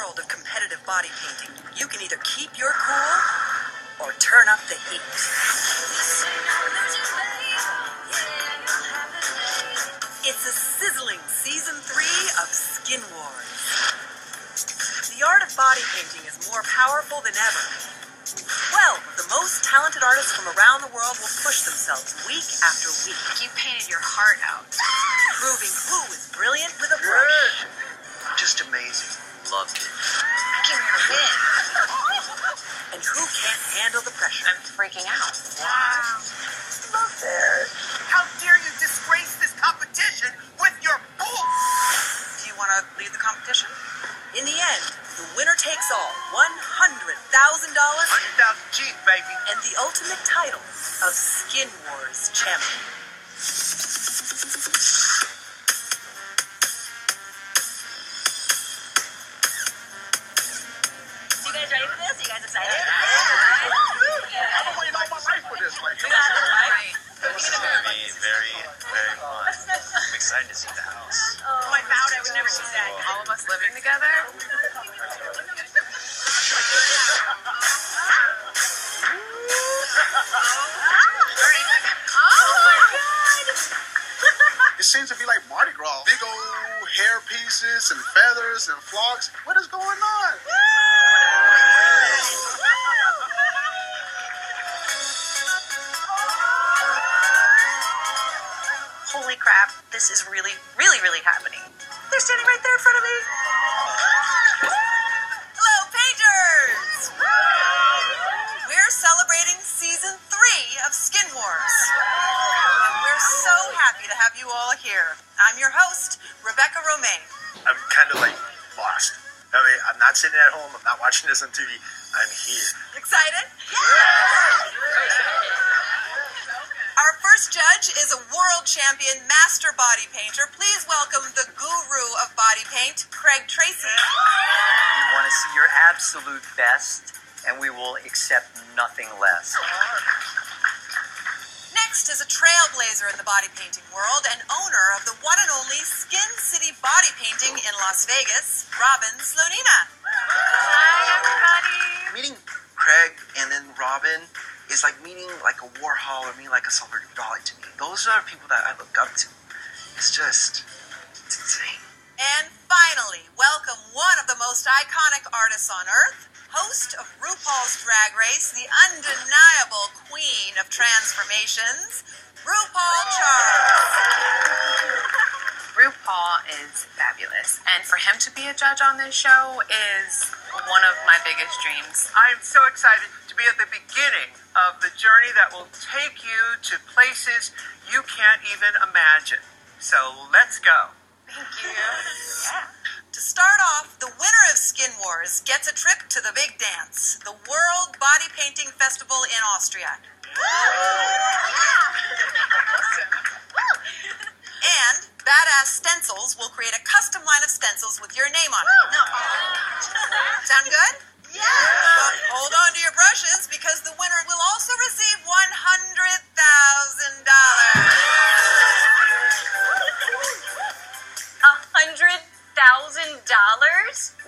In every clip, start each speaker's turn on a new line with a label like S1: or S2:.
S1: world of competitive body painting, you can either keep your cool or turn up the heat. It's a sizzling season 3 of Skin Wars. The art of body painting is more powerful than ever. 12 of the most talented artists from around the world will push themselves week after week.
S2: You painted your heart out.
S1: Proving who is brilliant with a brush.
S3: Just amazing. Loved it.
S2: I came here to win.
S1: And who can't handle the pressure.
S2: I'm freaking out.
S1: Wow. Love that.
S3: How dare you disgrace this competition with your bull?
S1: Do you want to lead the competition? In the end, the winner takes all, $100,000,
S3: 100,000 G's, baby.
S1: and the ultimate title of Skin Wars champion. So you guys ready for this? Are you guys excited?
S3: I've been waiting all my life for this. Like,
S1: You got it, right?
S4: This is going to be very, very fun. I'm excited to see the house.
S1: Oh, I vowed I would never do that.
S2: All of us living together?
S5: It seems to be like Mardi Gras. Big old hair pieces and feathers and flocks. What is going on?
S1: Holy crap, this is really, really, really happening. They're standing right there in front of me. Hello, painters! We're celebrating season 3 of Skin Wars. And we're so happy to have you all here. I'm your host, Rebecca Romaine.
S5: I'm kind of like lost. I mean, I'm not sitting at home. I'm not watching this on TV. I'm here.
S1: Excited? Our first judge is a world champion master body painter. Please welcome the guru of body paint, Craig Tracy.
S6: We want to see your absolute best, and we will accept nothing less.
S1: Next is a trailblazer in the body painting world and owner of the one and only Skin City Body Painting in Las Vegas, Robin Slonina.
S2: Hi, everybody.
S3: meeting Craig and then Robin is like meeting like a Warhol or meeting like a Salvador Dali to me. Those are people that I look up to. It's insane.
S1: And finally, welcome one of the most iconic artists on earth, host of RuPaul's Drag Race, the undeniable queen of transformations, RuPaul Charles.
S2: RuPaul is fabulous, and for him to be a judge on this show is one of my biggest dreams.
S7: I am so excited to be at the beginning of the journey that will take you to places you can't even imagine. So let's go.
S2: Thank you.
S1: To start off, the winner of Skin Wars gets a trip to the big dance, the World Body Painting Festival in Austria. And Badass Stencils will create a custom line of stencils with your name on it. Sound good? Yeah! But hold on to your brushes because the winner will also receive $100,000.
S8: $100,000?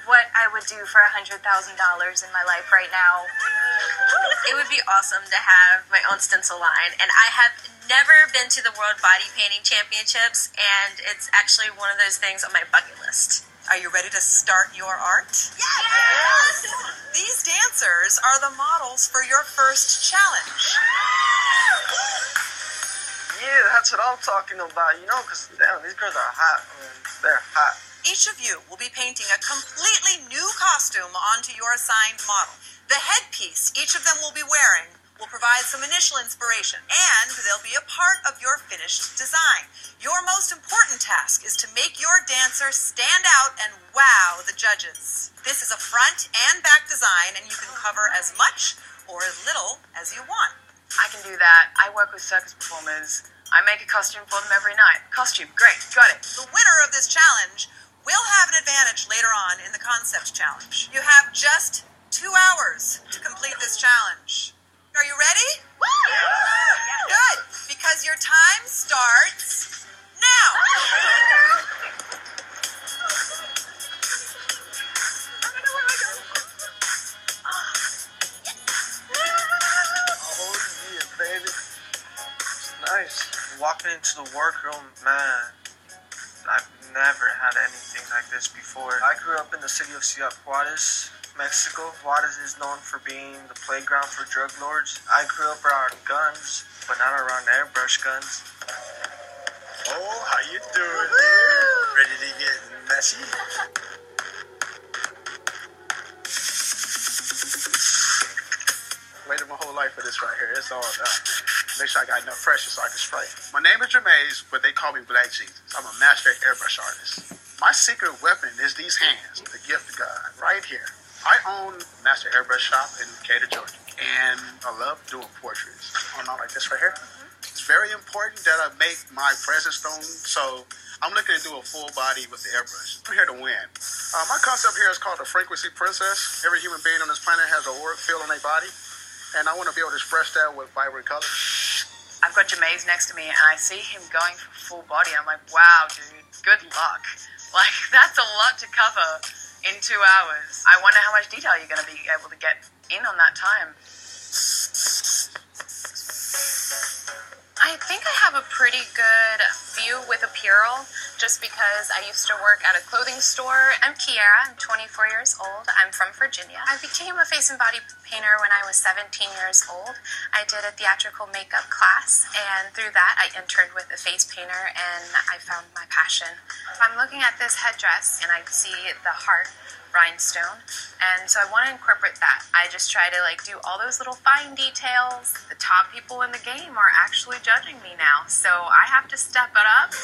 S8: What I would do for $100,000 in my life right now.
S9: It would be awesome to have my own stencil line, and I have never been to the World Body Painting Championships, and it's actually one of those things on my bucket list.
S1: Are you ready to start your art?
S9: Yes!
S1: These dancers are the models for your first challenge.
S3: Yeah, that's what I'm talking about, you know, because damn, these girls are hot. I mean, they're hot.
S1: Each of you will be painting a completely new costume onto your assigned model. The headpiece each of them will be wearing will provide some initial inspiration, and they'll be a part of your finished design. Your most important task is to make your dancer stand out and wow the judges. This is a front and back design, and you can cover as much or as little as you want.
S2: I can do that. I work with circus performers. I make a costume for them every night. Costume, great, got it.
S1: The winner of this challenge will have an advantage later on in the concept challenge. You have just 2 hours to complete this challenge. Are you ready? Good, because your time starts now.
S3: walking into the workroom, man, I've never had anything like this before. I grew up in the city of Ciudad Juarez, Mexico. Juarez is known for being the playground for drug lords. I grew up around guns, but not around airbrush guns.
S5: Oh, how you doing, dude? Ready to get messy? Waited my whole life for this right here. It's all done. Make sure I got enough pressure so I can spray. My name is Jermaine, but they call me Black Jesus. I'm a master airbrush artist. My secret weapon is these hands, the gift of God, right here. I own Master Airbrush Shop in Decatur, Georgia, and I love doing portraits. Not like this right here. It's very important that I make my present stone, so I'm looking to do a full body with the airbrush. I'm here to win. My concept here is called the Frequency Princess. Every human being on this planet has an auric field on their body, and I want to be able to express that with vibrant colors.
S2: I've got Jameis next to me, and I see him going for full body. I'm like, wow, dude, good luck. Like, that's a lot to cover in 2 hours. I wonder how much detail you're going to be able to get in on that time. I think I have a pretty good view with apparel, just because I used to work at a clothing store. I'm Kiara, I'm 24 years old, I'm from Virginia. I became a face and body painter when I was 17 years old. I did a theatrical makeup class, and through that I interned with a face painter, and I found my passion. I'm looking at this headdress, and I see the heart rhinestone, and so I want to incorporate that. I just try to do all those little fine details. The top people in the game are actually judging me now, so I have to step it up.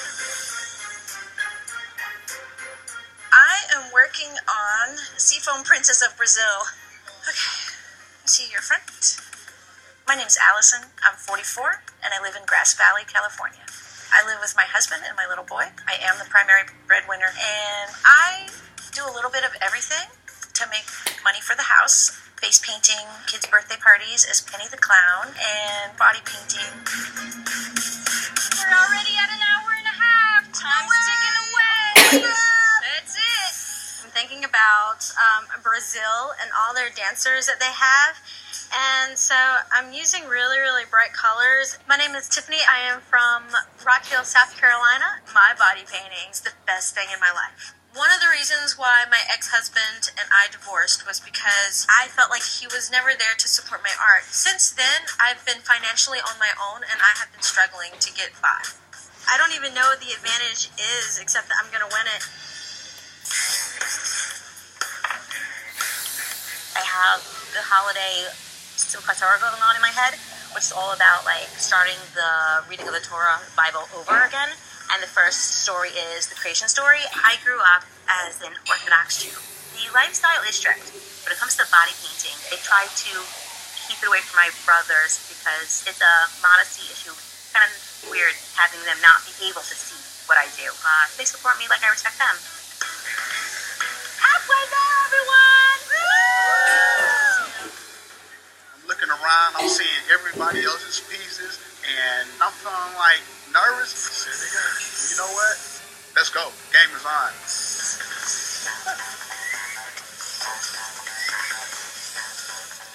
S10: I am working on Seafoam Princess of Brazil. Okay, see your front. My name's Allison. I'm 44, and I live in Grass Valley, California. I live with my husband and my little boy. I am the primary breadwinner, and I do a little bit of everything to make money for the house. Face painting, kids' birthday parties as Penny the Clown, and body painting.
S9: We're already at an hour and a half. Time's ticking away. That's it.
S10: I'm thinking about Brazil and all their dancers that they have. And so I'm using really, really bright colors. My name is Tiffany. I am from Rock Hill, South Carolina. My body painting's the best thing in my life. One of the reasons why my ex-husband and I divorced was because I felt like he was never there to support my art. Since then, I've been financially on my own, and I have been struggling to get by. I don't even know what the advantage is, except that I'm going to win it. I have the holiday Simchat Torah going on in my head, which is all about starting the reading of the Torah Bible over again. And the first story is the creation story. I grew up as an Orthodox Jew. The lifestyle is strict. When it comes to body painting, they try to keep it away from my brothers because it's a modesty issue. Kind of weird having them not be able to see what I do. They support me like I respect them. Halfway there, everyone! Woo!
S5: I'm looking around, I'm seeing everybody else's pieces, and I'm feeling nervous. You know what? Let's go. Game is on.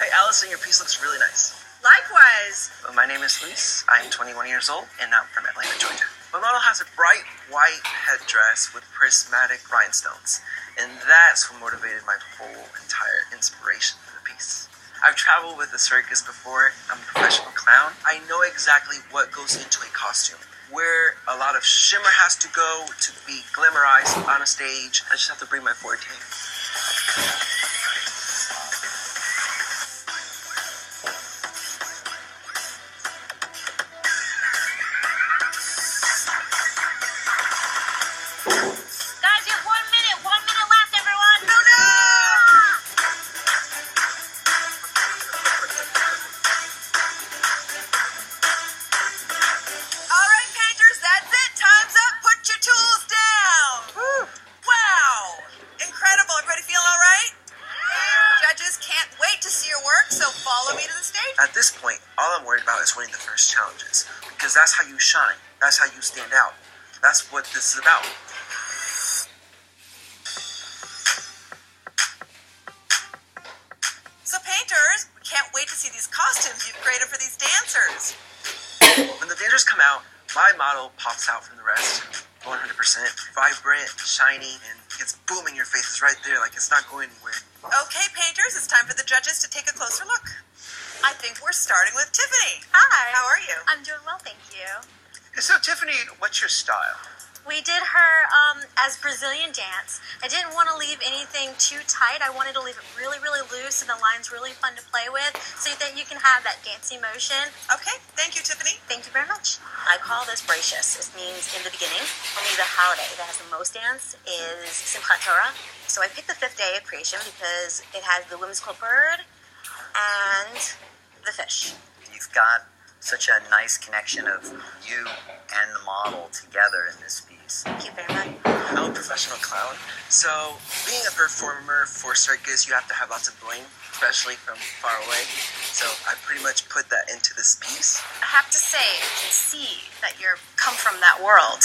S3: Hey, Allison, your piece looks really nice.
S10: Likewise.
S3: My name is Luis. I am 21 years old, and I'm from Atlanta, Georgia. My model has a bright white headdress with prismatic rhinestones, and that's what motivated my whole entire inspiration for the piece. I've traveled with a circus before. I'm a professional clown. I know exactly what goes into a costume, where a lot of shimmer has to go to be glamorized on a stage. I just have to bring my forte.
S10: Guys, you have 1 minute. 1 minute left, everyone. No, no! All right, painters, that's it. Time's up. Put your tools down. Woo. Wow. Incredible. Everybody feel all right? Judges can't wait to see your work, so follow me to the stage.
S3: At this point, all I'm worried about is winning the first challenges, because that's how you shine. That's how you stand out. That's what this is about.
S1: So painters, we can't wait to see these costumes you've created for these dancers.
S3: When the dancers come out, My model pops out from the rest. 100% vibrant, shiny, and it's booming your face right there like it's not going anywhere.
S1: Okay, painters, it's time for the judges to take a closer look. I think we're starting with Tiffany.
S10: Hi.
S1: How are you?
S10: I'm doing well, thank you.
S7: So, Tiffany, what's your style?
S10: We did her as Brazilian dance. I didn't want to leave anything too tight. I wanted to leave it really, really loose and the lines really fun to play with so that you can have that dancing motion.
S1: Okay, thank you, Tiffany.
S10: Thank you very much.
S11: I call this Bracious. It means in the beginning. For me, the holiday that has the most dance is Simchat Torah. So I picked the 5th day of creation because it has the whimsical bird and the fish.
S6: You've got such a nice connection of you and the model together in this piece.
S11: Thank you very much.
S3: I'm a professional clown, so being a performer for circus, you have to have lots of bling, especially from far away. So I pretty much put that into this piece.
S2: I have to say, I can see that you're come from that world.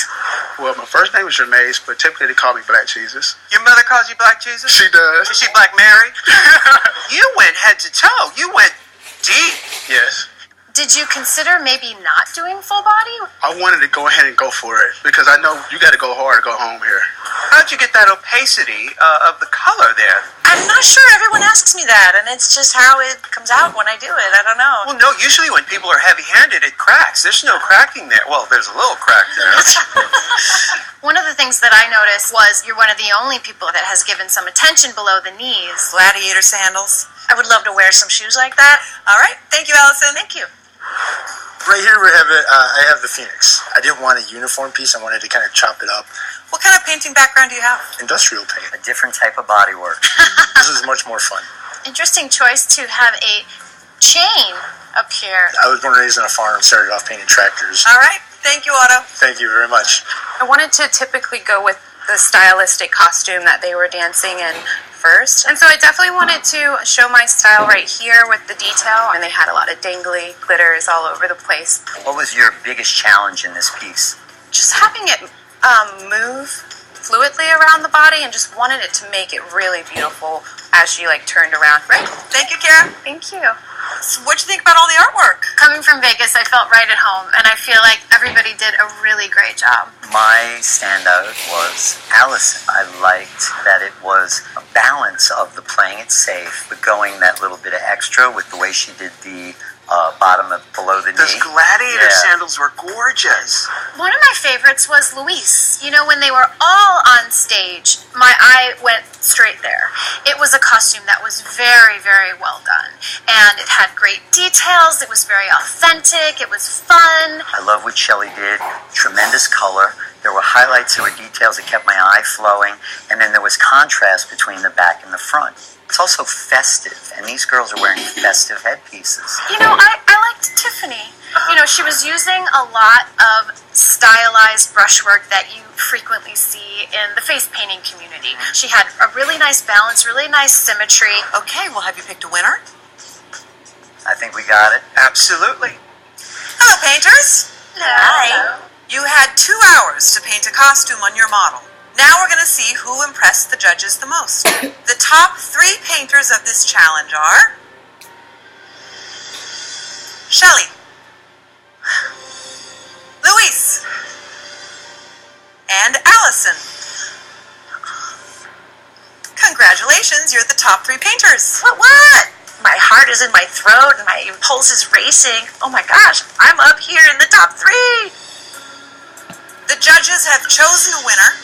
S5: Well, my first name is Jermaine, but typically they call me Black Jesus.
S7: Your mother calls you Black Jesus?
S5: She does.
S7: Is she Black Mary? You went head to toe. You went deep.
S5: Yes.
S2: Did you consider maybe not doing full body?
S5: I wanted to go ahead and go for it because I know you got to go hard to go home here.
S7: How'd you get that opacity of the color there?
S11: I'm not sure everyone asks me that, and it's just how it comes out when I do it. I don't know.
S7: Well, no, usually when people are heavy-handed, it cracks. There's no cracking there. Well, there's a little crack there.
S2: One of the things that I noticed was you're one of the only people that has given some attention below the knees.
S1: Gladiator sandals.
S11: I would love to wear some shoes like that.
S1: All right, thank you, Allison.
S11: Thank you.
S12: Right here we have it. I have the Phoenix. I didn't want a uniform piece. I wanted to kind of chop it up.
S1: What kind of painting background do you have?
S12: Industrial paint.
S6: A different type of body work.
S12: This is much more fun.
S2: Interesting choice to have a chain up here.
S12: I was born and raised on a farm and started off painting tractors.
S1: All right, thank you, Otto.
S12: Thank you very much.
S2: I wanted to typically go with the stylistic costume that they were dancing in first. And so I definitely wanted to show my style right here with the detail. And they had a lot of dangly glitters all over the place.
S6: What was your biggest challenge in this piece?
S2: Just having it move fluidly around the body and just wanted it to make it really beautiful as she turned around.
S1: Great. Thank you, Kara.
S2: Thank you.
S1: So what'd you think about all the artwork?
S2: Coming from Vegas, I felt right at home, and I feel like everybody did a really great job.
S6: My standout was Allison. I liked that it was a balance of the playing it safe, but going that little bit of extra with the way she did the bottom of below the knee.
S3: Those gladiator sandals were gorgeous.
S2: One of my favorites was Luis. You know, when they were all on stage, my eye went straight there. It was a costume that was very, very well done. And it had great details. It was very authentic. It was fun.
S6: I love what Shelley did. Tremendous color. There were highlights, there were details that kept my eye flowing. And then there was contrast between the back and the front. It's also festive, and these girls are wearing festive headpieces.
S2: You know, I liked Tiffany. You know, she was using a lot of stylized brushwork that you frequently see in the face painting community. She had a really nice balance, really nice symmetry.
S1: Okay, well, have you picked a winner?
S6: I think we got it.
S7: Absolutely.
S1: Hello, painters.
S11: Hi.
S1: You had 2 hours to paint a costume on your model. Now we're going to see who impressed the judges the most. The top 3 painters of this challenge are Shelley, Luis, and Allison. Congratulations, you're the top 3 painters.
S11: What? My heart is in my throat and my pulse is racing. Oh my gosh, I'm up here in the top 3.
S1: The judges have chosen a winner.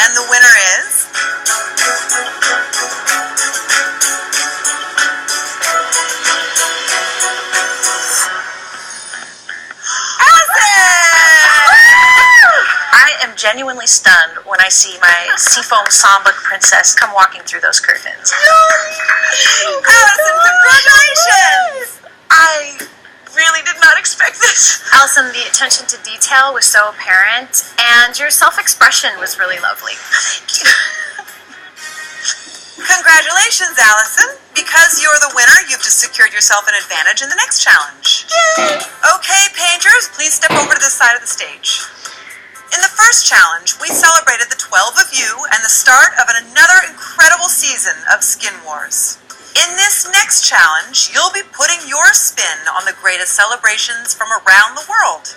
S1: And the winner is
S11: I am genuinely stunned when I see my seafoam samba princess come walking through those curtains.
S1: Allison, congratulations!
S11: I really did not expect this.
S2: Allison, the attention to detail was so apparent, and your self-expression was really lovely.
S11: Thank you.
S1: Congratulations, Allison. Because you're the winner, you've just secured yourself an advantage in the next challenge.
S11: Yay!
S1: Okay, painters, please step over to the side of the stage. In the first challenge, we celebrated the 12 of you and the start of another incredible season of Skin Wars. In this next challenge, you'll be putting your spin on the greatest celebrations from around the world.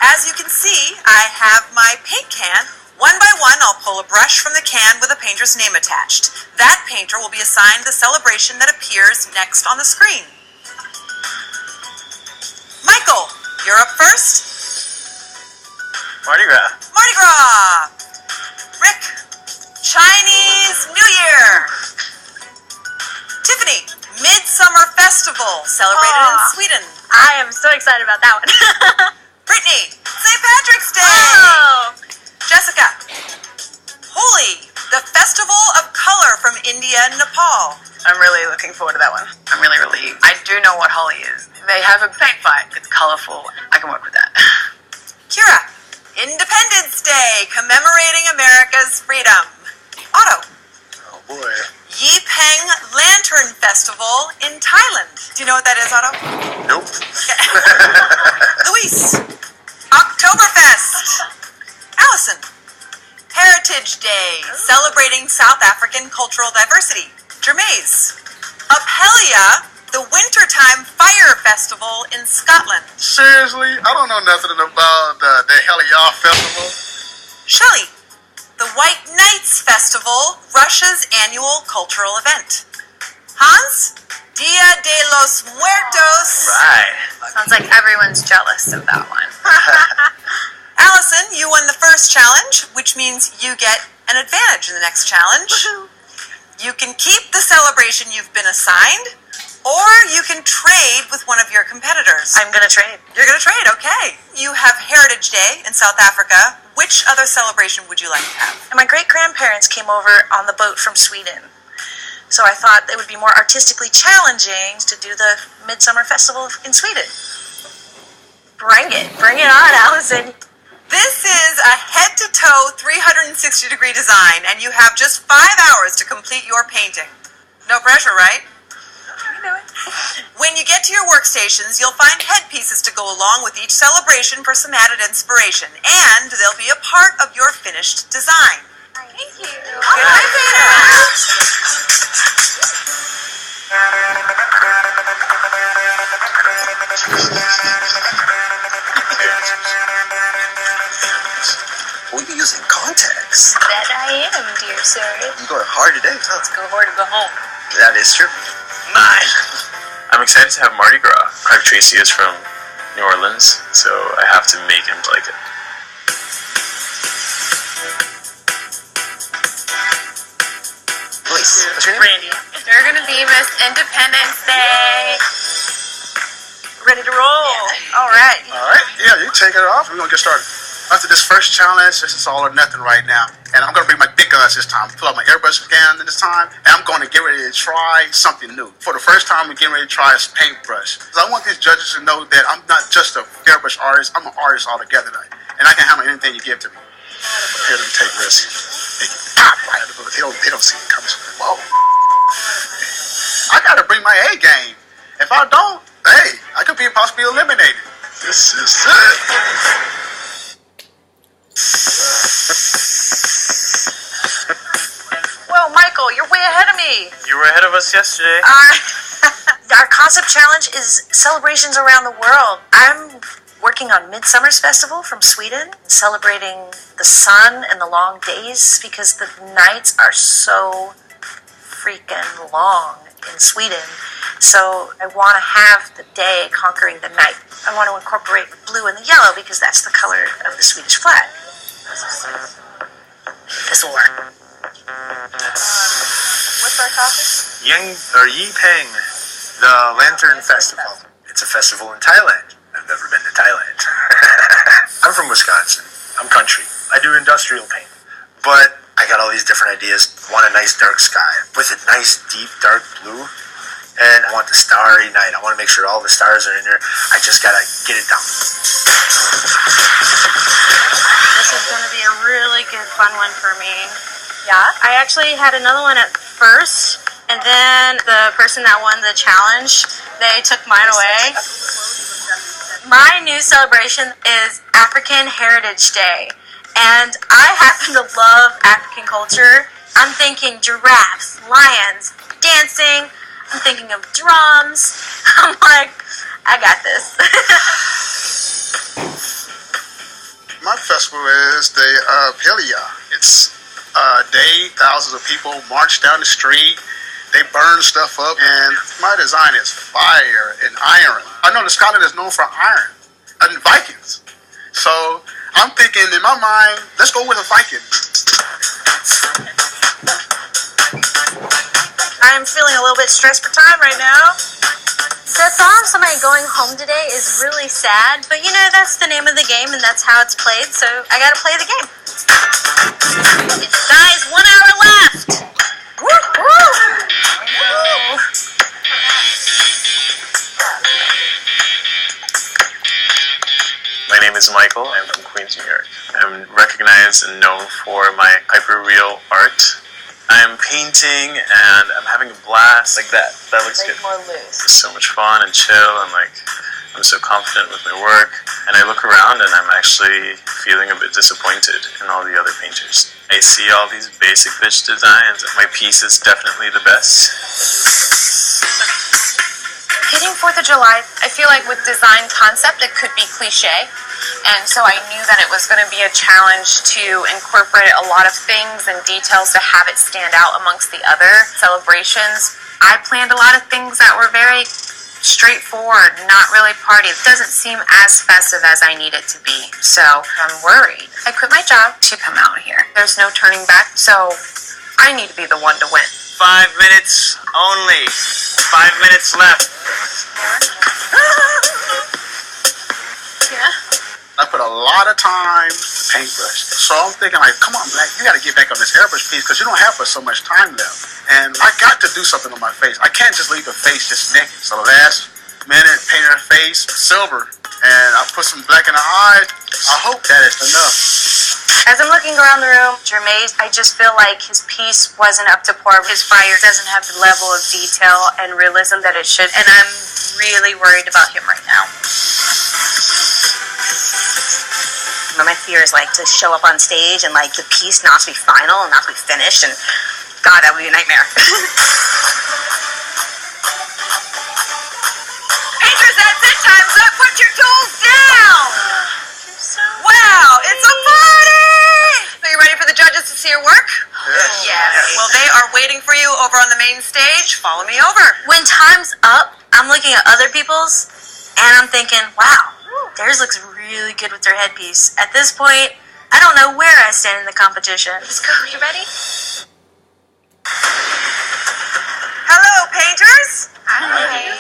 S1: As you can see, I have my paint can. One by one, I'll pull a brush from the can with a painter's name attached. That painter will be assigned the celebration that appears next on the screen. Michael, you're up first.
S4: Mardi Gras.
S1: Mardi Gras. Rick, Chinese New Year. Tiffany, Midsummer Festival, celebrated in Sweden.
S10: I am so excited about that one.
S1: Brittany, St. Patrick's Day.
S10: Oh.
S1: Jessica, Holi, the Festival of Color from India and Nepal.
S13: I'm really looking forward to that one. I'm really relieved. I do know what Holi is. They have a paint fight. It's colorful. I can work with that.
S1: Kira, Independence Day, commemorating America's freedom. Otto.
S12: Oh boy.
S1: Yipeng Lantern Festival in Thailand. Do you know what that is, Otto?
S12: Nope.
S1: Luis, Oktoberfest. Allison, Heritage Day, celebrating South African cultural diversity. Germais, Apelia, the Wintertime Fire Festival in Scotland.
S5: Seriously? I don't know nothing about the Heliar Festival.
S1: Shelley, the White Nights Festival, Russia's annual cultural event. Hans, Dia de los Muertos.
S4: Right.
S2: Sounds like everyone's jealous of that one.
S1: Allison, you won the first challenge, which means you get an advantage in the next challenge.
S10: Woohoo.
S1: You can keep the celebration you've been assigned, or you can trade with one of your competitors.
S13: I'm going to trade.
S1: You're going to trade, okay. You have Heritage Day in South Africa. Which other celebration would you like to have?
S13: And my great-grandparents came over on the boat from Sweden. So I thought it would be more artistically challenging to do the Midsummer Festival in Sweden.
S10: Bring it. Bring it on, Allison.
S1: This is a head-to-toe 360-degree design, and you have just 5 hours to complete your painting. No pressure, right? When you get to your workstations, you'll find headpieces to go along with each celebration for some added inspiration, and they'll be a part of your finished design.
S10: Thank you.
S3: We'll be using contacts.
S10: That I am, dear sir.
S3: You going hard today, huh?
S13: Go hard or go home.
S3: That is true.
S4: I'm excited to have Mardi Gras. Craig Tracy is from New Orleans, so I have to make him like it.
S3: Elise, what's your name?
S13: Randy.
S2: You're gonna be Miss Independence Day.
S13: Ready to roll. All right.
S5: All right. Yeah, you take it off. We're going to get started. After this first challenge, this is all or nothing right now. And I'm going to bring my big guns this time. Pull out my airbrush again this time. And I'm going to get ready to try something new. For the first time, we're getting ready to try a paintbrush. Because I want these judges to know that I'm not just a airbrush artist. I'm an artist altogether. And I can handle anything you give to me. Prepare them to take risks. They can pop right at the bullet. They don't see it coming. Whoa. I got to bring my A game. If I don't, hey, I could be possibly eliminated. This is it.
S13: Whoa, Michael, you're way ahead of me.
S4: You were ahead of us yesterday.
S13: Our concept challenge is celebrations around the world. I'm working on Midsummer's Festival from Sweden, celebrating the sun and the long days because the nights are so freaking long in Sweden. So I want to have the day conquering the night. I want to incorporate the blue and the yellow because that's the color of the Swedish flag. This will work.
S10: What's our topic?
S12: Yipeng, the Lantern Festival. It's a festival in Thailand. I've never been to Thailand. I'm from Wisconsin. I'm country. I do industrial paint. But I got all these different ideas. Want a nice dark sky with a nice deep dark blue. And I want the starry night. I want to make sure all the stars are in there. I just gotta get it down.
S10: This is going to be a really good, fun one for me. Yeah, I actually had another one at first, and then the person that won the challenge, they took mine away. My new celebration is African Heritage Day, and I happen to love African culture, I'm thinking giraffes, lions, dancing. I'm thinking of drums. I'm like, I got this.
S5: My festival is the Pelia. It's a day, thousands of people march down the street. They burn stuff up, and my design is fire and iron. I know that Scotland is known for iron and Vikings. So I'm thinking in my mind, let's go with a Viking.
S13: I'm feeling a little bit stressed for time right now.
S10: The thought of somebody going home today is really sad, but you know, that's the name of the game and that's how it's played, so I gotta play the game. Guys, 1 hour left! Woo-hoo!
S4: My name is Michael. I'm from Queens, New York. I'm recognized and known for my hyper-real art. I'm painting and I'm having a blast. Like that. That looks good.
S13: More loose.
S4: It's so much fun and chill, and like I'm so confident with my work. And I look around and I'm actually feeling a bit disappointed in all the other painters. I see all these basic bitch designs. My piece is definitely the best.
S2: Hitting 4th of July, I feel like with design concept, it could be cliche. And so I knew that it was going to be a challenge to incorporate a lot of things and details to have it stand out amongst the other celebrations. I planned a lot of things that were very straightforward, not really party. It doesn't seem as festive as I need it to be. So I'm worried. I quit my job to come out here. There's no turning back, so I need to be the one to win.
S7: 5 minutes only. 5 minutes left.
S2: Yeah.
S5: I put a lot of time to paintbrush. So I'm thinking like, come on, Black, you gotta get back on this airbrush piece because you don't have so much time left. And I got to do something on my face. I can't just leave the face just naked. So last minute, painted her face silver. And I put some black in her eyes. I hope that is enough.
S13: As I'm looking around the room, Jermaine, I just feel like his piece wasn't up to par. His fire doesn't have the level of detail and realism that it should, and I'm really worried about him right now.
S11: My fear is like to show up on stage and like the piece not to be final and not to be finished, and God, that would be a nightmare.
S1: Painters, that's it. Time's up. Put your tools down. Wow, it's a party! Are you ready for the judges to see your work? Yes. Well, they are waiting for you over on the main stage. Follow me over.
S10: When time's up, I'm looking at other people's and I'm thinking, wow, theirs looks really good with their headpiece. At this point, I don't know where I stand in the competition.
S2: Let's go. You ready?
S1: Hello, painters.
S2: Hi.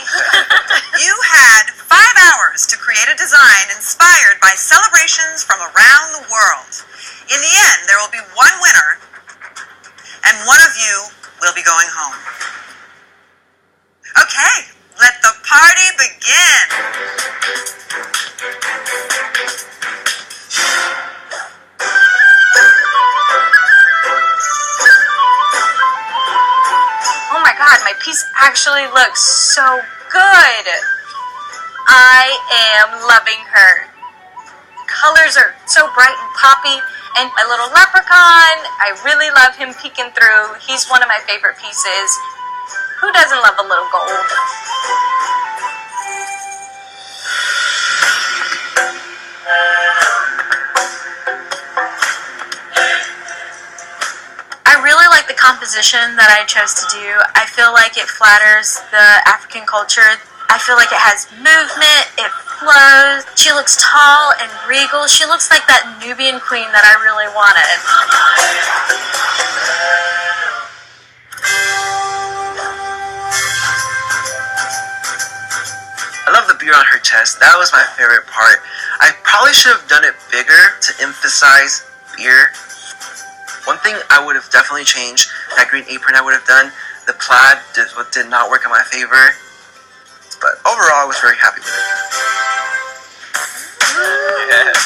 S1: You had 5 hours to create a design inspired by celebrations from around the world. In the end, there will be one winner, and one of you will be going home. Okay, let the party begin.
S13: Oh my God, my piece actually looks so good. I am loving her. Colors are so bright and poppy, and my little leprechaun, I really love him peeking through. He's one of my favorite pieces. Who doesn't love a little gold?
S10: I really like the composition that I chose to do. I feel like it flatters the African culture. I feel like it has movement, it flows. She looks tall and regal. She looks like that Nubian queen that I really wanted.
S3: I love the beer on her chest. That was my favorite part. I probably should have done it bigger to emphasize beer. One thing I would have definitely changed, that green apron I would have done, the plaid did not work in my favor. But overall, I was very happy with it.
S4: Yeah.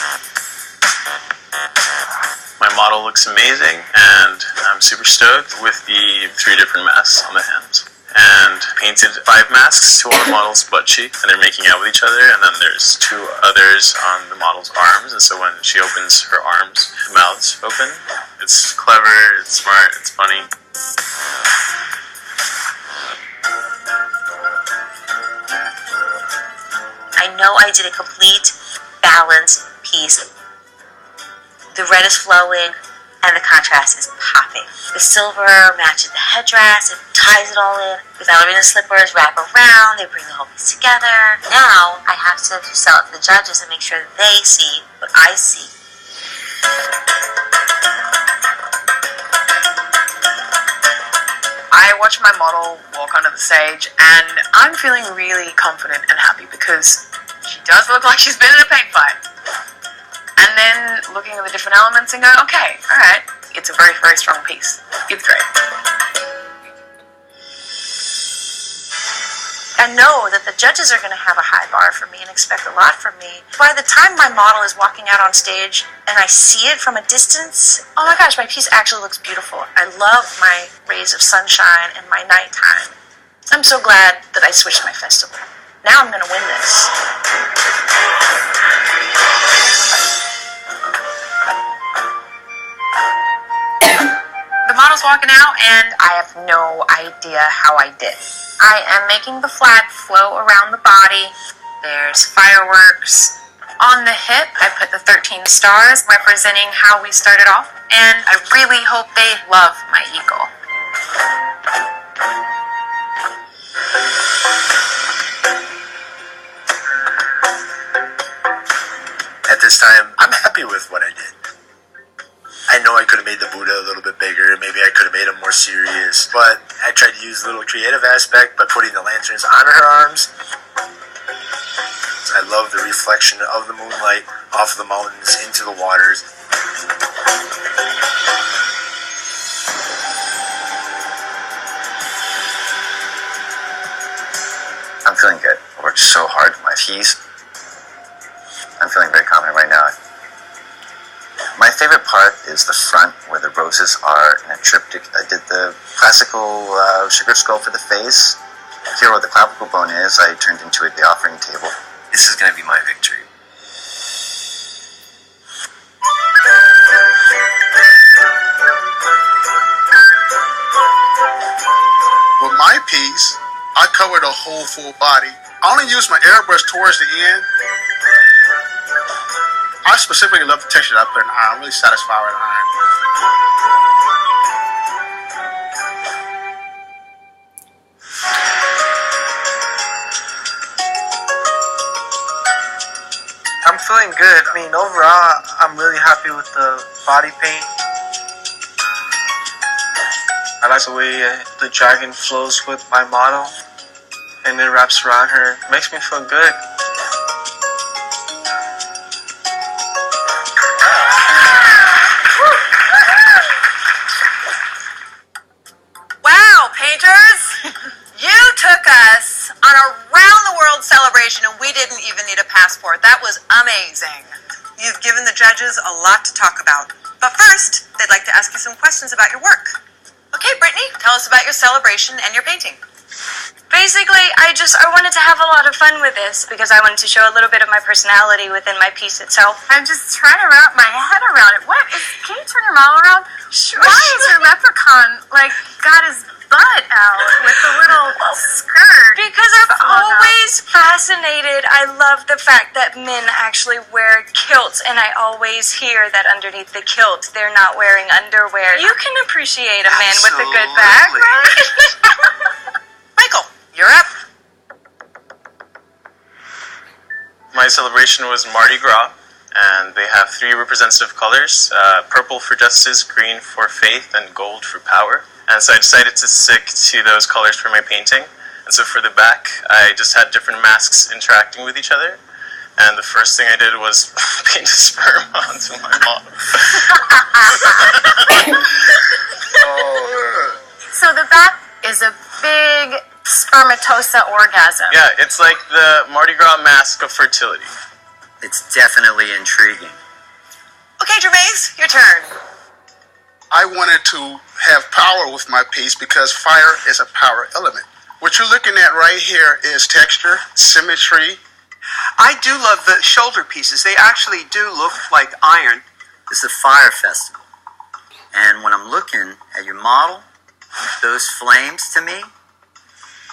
S4: My model looks amazing, and I'm super stoked with the 3 different masks on the hands. And painted 5 masks to all the models' butt cheek, and they're making out with each other, and then there's 2 others on the model's arms, and so when she opens her arms, her mouth's open. It's clever, it's smart, it's funny.
S13: I know I did a complete, balanced piece. The red is flowing, and the contrast is popping. The silver matches the headdress, it ties it all in. The ballerina slippers wrap around, they bring the whole piece together. Now, I have to sell it to the judges and make sure that they see what I see.
S14: I watched my model walk onto the stage, and I'm feeling really confident and happy because she does look like she's been in a paint fight. And then looking at the different elements and going, okay, alright, it's a very, very strong piece. It's great.
S13: I know that the judges are going to have a high bar for me and expect a lot from me. By the time my model is walking out on stage and I see it from a distance, oh my gosh, my piece actually looks beautiful. I love my rays of sunshine and my nighttime. I'm so glad that I switched my festival. Now I'm going to win this.
S2: The model's walking out, and I have no idea how I did. I am making the flag flow around the body. There's fireworks. On the hip, I put the 13 stars representing how we started off, and I really hope they love my eagle.
S12: At this time, I'm happy with what I did. I know I could have made the Buddha a little bit bigger, maybe I could have made him more serious, but I tried to use a little creative aspect by putting the lanterns on her arms. I love the reflection of the moonlight off the mountains into the waters.
S15: I'm feeling good. I worked so hard for my piece. I'm feeling very confident right now. My favorite part is the front where the roses are in a triptych. I did the classical sugar skull for the face. Here where the clavicle bone is, I turned into it the offering table.
S3: This is going to be my victory.
S5: With my piece, I covered a whole full body. I only used my airbrush towards the end. I specifically love the texture that I put in iron. I'm really satisfied with iron.
S3: I'm feeling good. I mean, overall, I'm really happy with the body paint. I like the way the dragon flows with my model and it wraps around her. It makes me feel good.
S1: Wow, painters! You took us on a round-the-world celebration and we didn't even need a passport. That was amazing. You've given the judges a lot to talk about. But first, they'd like to ask you some questions about your work. Okay, Brittany, tell us about your celebration and your painting.
S8: Basically, I wanted to have a lot of fun with this because I wanted to show a little bit of my personality within my piece itself.
S2: I'm just trying to wrap my head around it. Can you turn your model around?
S8: Sure.
S2: Why is your leprechaun, got his butt out with the little skirt?
S8: Because I've always fascinated. I love the fact that men actually wear kilts, and I always hear that underneath the kilt, they're not wearing underwear. You can appreciate a man with a good back, right?
S1: Michael, you're up.
S4: My celebration was Mardi Gras, and they have 3 representative colors, purple for justice, green for faith, and gold for power. And so I decided to stick to those colors for my painting. And so for the back, I just had different masks interacting with each other. And the first thing I did was paint a sperm onto my model.
S2: So the back is a big spermatosa orgasm.
S4: Yeah, it's like the Mardi Gras mask of fertility.
S6: It's definitely intriguing.
S1: Okay, Gervais, your turn.
S5: I wanted to have power with my piece because fire is a power element. What you're looking at right here is texture, symmetry.
S7: I do love the shoulder pieces. They actually do look like iron.
S6: It's a fire festival. And when I'm looking at your model, those flames to me,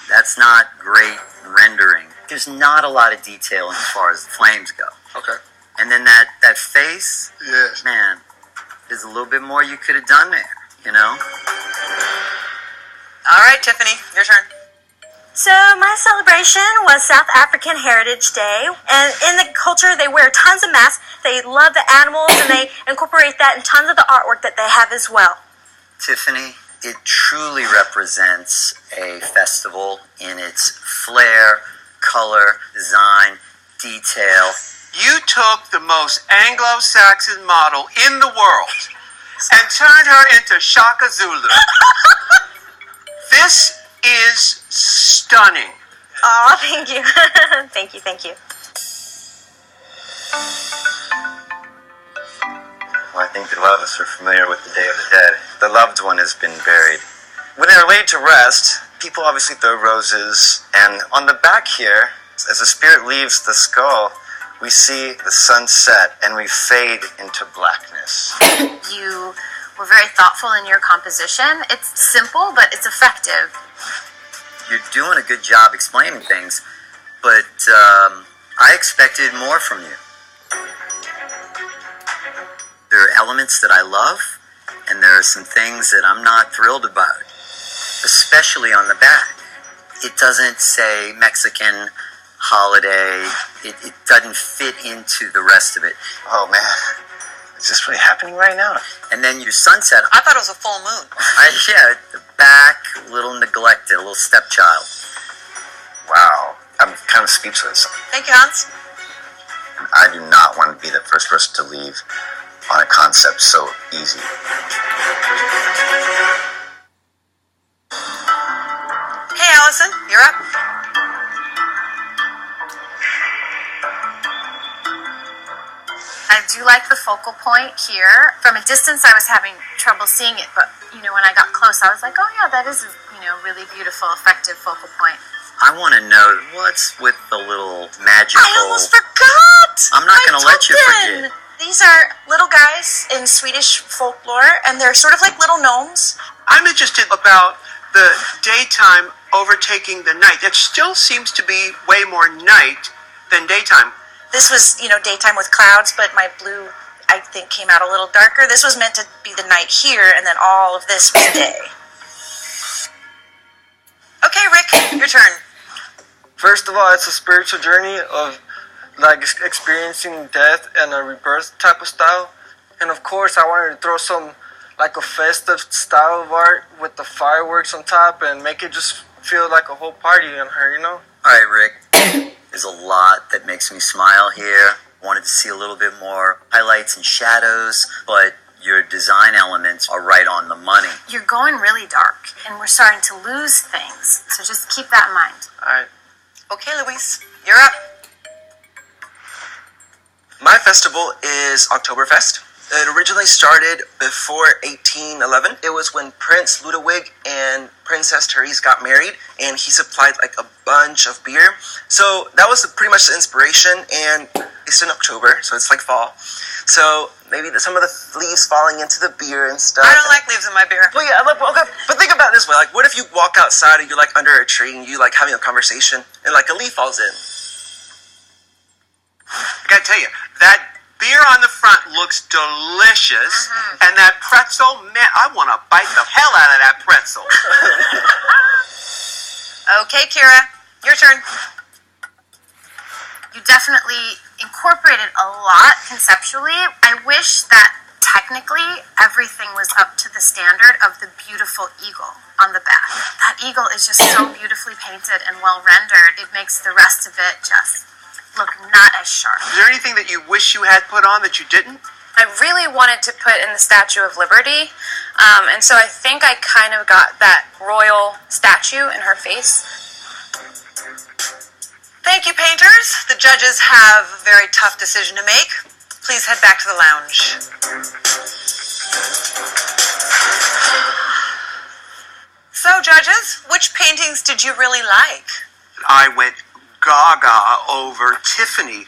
S6: that's not great rendering. There's not a lot of detail as far as the flames go.
S12: Okay.
S6: And then that face,
S12: Yes.
S6: man, there's a little bit more you could have done there, you know?
S1: All right, Tiffany, your turn.
S10: So my celebration was South African Heritage Day, and in the culture they wear tons of masks. They love the animals, and they incorporate that in tons of the artwork that they have as well.
S6: Tiffany, it truly represents a festival in its flair, color, design, detail.
S7: You took the most Anglo-Saxon model in the world and turned her into Shaka Zulu. This is stunning.
S10: Aw, thank you. Thank you.
S15: Well, I think a lot of us are familiar with the Day of the Dead. The loved one has been buried. When they're laid to rest, people obviously throw roses, and on the back here, as the spirit leaves the skull, we see the sun set and we fade into blackness.
S2: You were very thoughtful in your composition. It's simple, but it's effective.
S6: You're doing a good job explaining things, but I expected more from you. There are elements that I love, and there are some things that I'm not thrilled about, especially on the back. It doesn't say Mexican holiday. It doesn't fit into the rest of it.
S15: Oh man, is this really happening right now?
S6: And then your sunset.
S1: I thought it was a full moon.
S6: Yeah, the back, a little neglected, a little stepchild.
S15: Wow, I'm kind of speechless.
S1: Thank you, Hans.
S15: I do not want to be the first person to leave on a concept so easy.
S1: Hey, Allison, you're up.
S2: I do like the focal point here. From a distance, I was having trouble seeing it, but when I got close, I was like, oh yeah, that is a really beautiful, effective focal point.
S6: I want to know what's with the little magical...
S13: I almost forgot!
S6: I'm not going to let you forget.
S13: These are little guys in Swedish folklore, and they're sort of like little gnomes.
S7: I'm interested about the daytime overtaking the night. It still seems to be way more night than daytime.
S13: This was, daytime with clouds, but my blue, I think, came out a little darker. This was meant to be the night here, and then all of this was day.
S1: Okay, Rick, your turn.
S16: First of all, it's a spiritual journey of experiencing death and a rebirth type of style. And of course, I wanted to throw some a festive style of art with the fireworks on top and make it just feel like a whole party on her,
S6: All right, Rick. There's a lot that makes me smile here. Wanted to see a little bit more highlights and shadows, but your design elements are right on the money.
S2: You're going really dark, and we're starting to lose things, so just keep that in mind.
S3: All right.
S1: Okay, Luis, you're up.
S3: My festival is Oktoberfest. It originally started before 1811. It was when Prince Ludwig and Princess Therese got married, and he supplied a bunch of beer. So that was pretty much the inspiration, and it's in October, so it's like fall. So maybe some of the leaves falling into the beer and stuff.
S1: I don't like leaves in my beer.
S3: Well, yeah, okay, but think about it this way. What if you walk outside and you're under a tree and you having a conversation and a leaf falls in?
S7: I gotta tell you, that beer on the front looks delicious, and that pretzel, man, I want to bite the hell out of that pretzel.
S1: Okay, Kira, your turn.
S2: You definitely incorporated a lot conceptually. I wish that technically everything was up to the standard of the beautiful eagle on the back. That eagle is just so beautifully painted and well rendered. It makes the rest of it just look not as sharp.
S7: Is there anything that you wish you had put on that you didn't?
S2: I really wanted to put in the Statue of Liberty, and so I think I kind of got that royal statue in her face.
S1: Thank you, painters. The judges have a very tough decision to make. Please head back to the lounge. So, judges, which paintings did you really like?
S7: I went gaga over Tiffany.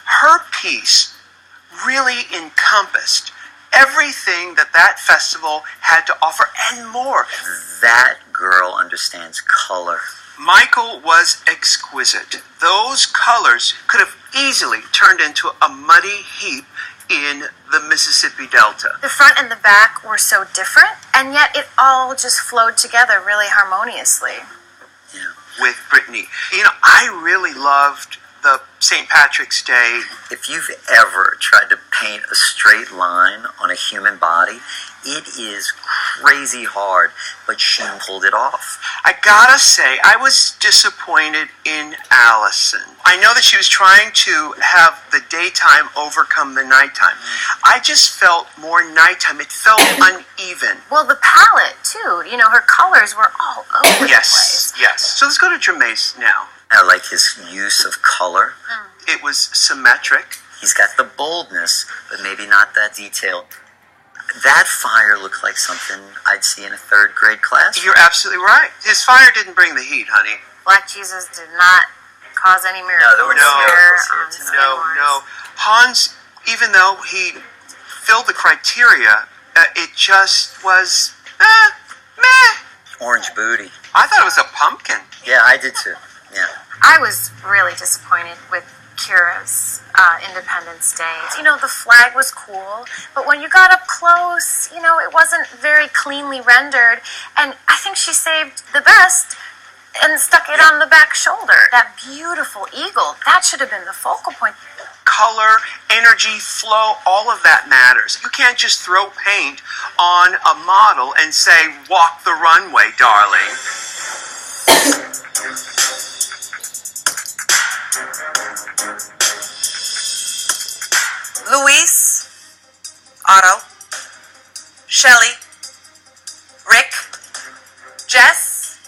S7: Her piece really encompassed everything that festival had to offer and more.
S6: That girl understands color.
S7: Michael was exquisite. Those colors could have easily turned into a muddy heap in the Mississippi Delta.
S13: The front and the back were so different, and yet it all just flowed together really harmoniously.
S7: With Brittany. You know, I really loved the St. Patrick's Day.
S6: If you've ever tried to paint a straight line on a human body, it is crazy hard, but she pulled it off.
S7: I gotta say, I was disappointed in Allison. I know that she was trying to have the daytime overcome the nighttime. I just felt more nighttime. It felt uneven.
S13: Well, the palette, too. You know, her colors were all over the place.
S7: Yes. So let's go to Jermais now.
S6: I like his use of color.
S7: It was symmetric.
S6: He's got the boldness, but maybe not that detail. That fire looked like something I'd see in a third grade class.
S7: You're absolutely right. His fire didn't bring the heat, honey.
S13: Black Jesus did not cause any miracles.
S6: No, there were no miracles here tonight.
S7: No. Hans, even though he filled the criteria, it just was meh.
S6: Orange booty.
S7: I thought it was a pumpkin.
S6: Yeah, I did too. Yeah.
S13: I was really disappointed with Kira's Independence Day. You know, the flag was cool, but when you got up close, you know, it wasn't very cleanly rendered, and I think she saved the best and stuck it on the back shoulder. That beautiful eagle, that should have been the focal point.
S7: Color, energy, flow, all of that matters. You can't just throw paint on a model and say, walk the runway, darling.
S1: Luis, Otto, Shelley, Rick, Jess,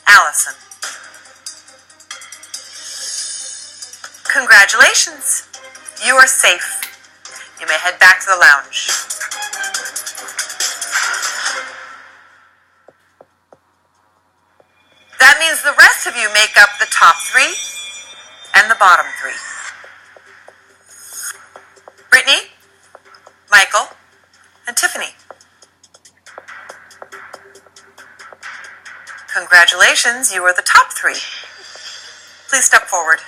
S1: Allison. Congratulations. You are safe. You may head back to the lounge. That means the rest of you make up the top 3 and the bottom 3. Brittany, Michael, and Tiffany. Congratulations, you are the top 3. Please step forward.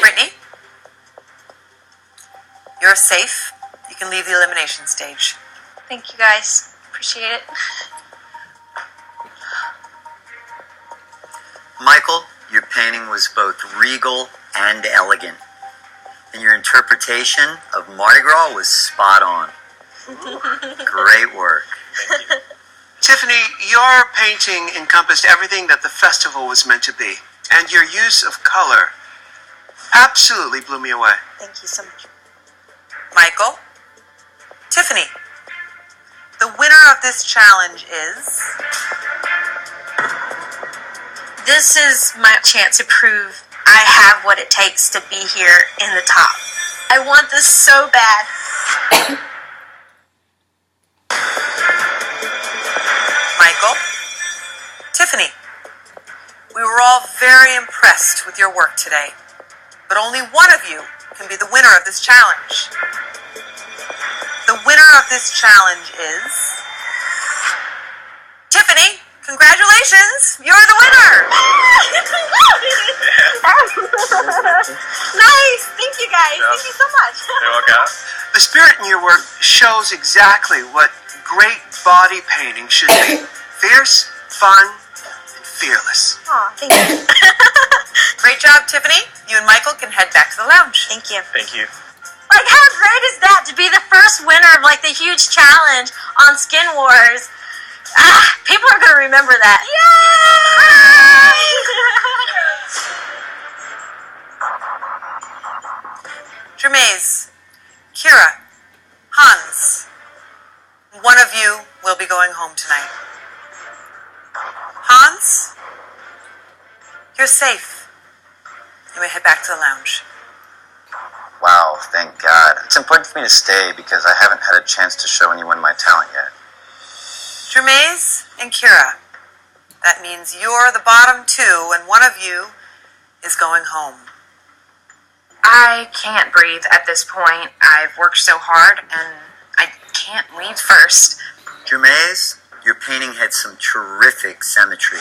S1: Brittany, you're safe. You can leave the elimination stage.
S8: Thank you guys. Appreciate it.
S6: Michael, your painting was both regal and elegant. And your interpretation of Mardi Gras was spot on. Great work.
S7: Thank you. Tiffany, your painting encompassed everything that the festival was meant to be. And your use of color absolutely blew me away.
S11: Thank you so much.
S1: Michael, Tiffany, the winner of this challenge is...
S10: This is my chance to prove I have what it takes to be here in the top. I want this so bad.
S1: Michael, Tiffany, we were all very impressed with your work today, but only one of you can be the winner of this challenge. The winner of this challenge is... Tiffany, congratulations! You're the winner!
S10: Nice! Thank you guys. Thank you so much.
S4: You're welcome.
S7: The spirit in your work shows exactly what great body painting should be. Fierce, fun, and fearless.
S10: Aw, thank you.
S1: Great job, Tiffany. You and Michael can head back to the lounge.
S10: Thank you.
S4: Thank you.
S10: Like, how great is that to be the first winner of, like, the huge challenge on Skin Wars? People are going to remember that. Yay!
S1: Jermais, Kira, Hans, one of you will be going home tonight. Hans, you're safe. You may head back to the lounge.
S15: Wow, thank God. It's important for me to stay because I haven't had a chance to show anyone my talent yet.
S1: Jermais and Kira, that means you're the bottom 2 and one of you is going home.
S2: I can't breathe at this point. I've worked so hard and I can't leave first.
S6: Germaise, your painting had some terrific symmetry,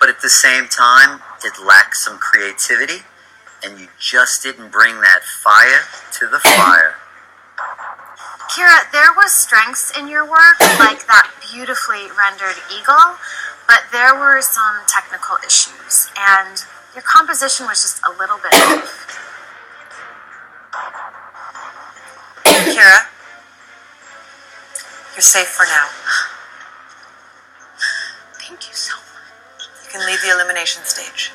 S6: but at the same time, it lacked some creativity, and you just didn't bring that fire to the fire.
S17: Kira, there was strengths in your work, like that beautifully rendered eagle, but there were some technical issues, and your composition was just a little bit off.
S1: Kira, you're safe for now.
S2: Thank you so much.
S1: You can leave the elimination stage.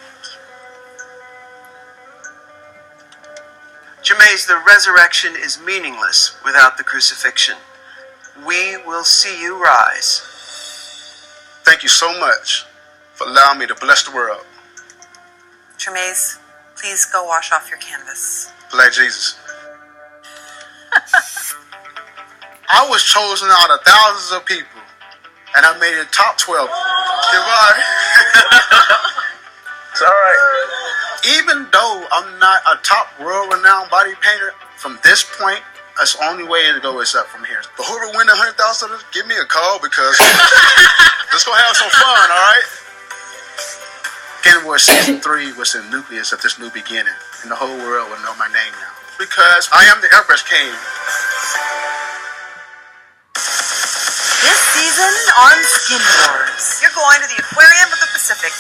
S7: Germaise, the resurrection is meaningless without the crucifixion. We will see you rise.
S5: Thank you so much for allowing me to bless the world.
S1: Germaise, please go wash off your canvas.
S5: Black Jesus. I was chosen out of thousands of people, and I made it top 12. Goodbye. It's all right. Even though I'm not a top world-renowned body painter, from this point, that's the only way to go is up from here. But whoever win $100,000, give me a call because let's go have some fun, all right? Game Wars Season 3 was the nucleus of this new beginning, and the whole world will know my name now. Because I am the Airbrush King.
S1: This season on Skin Wars, you're going to the Aquarium of the Pacific.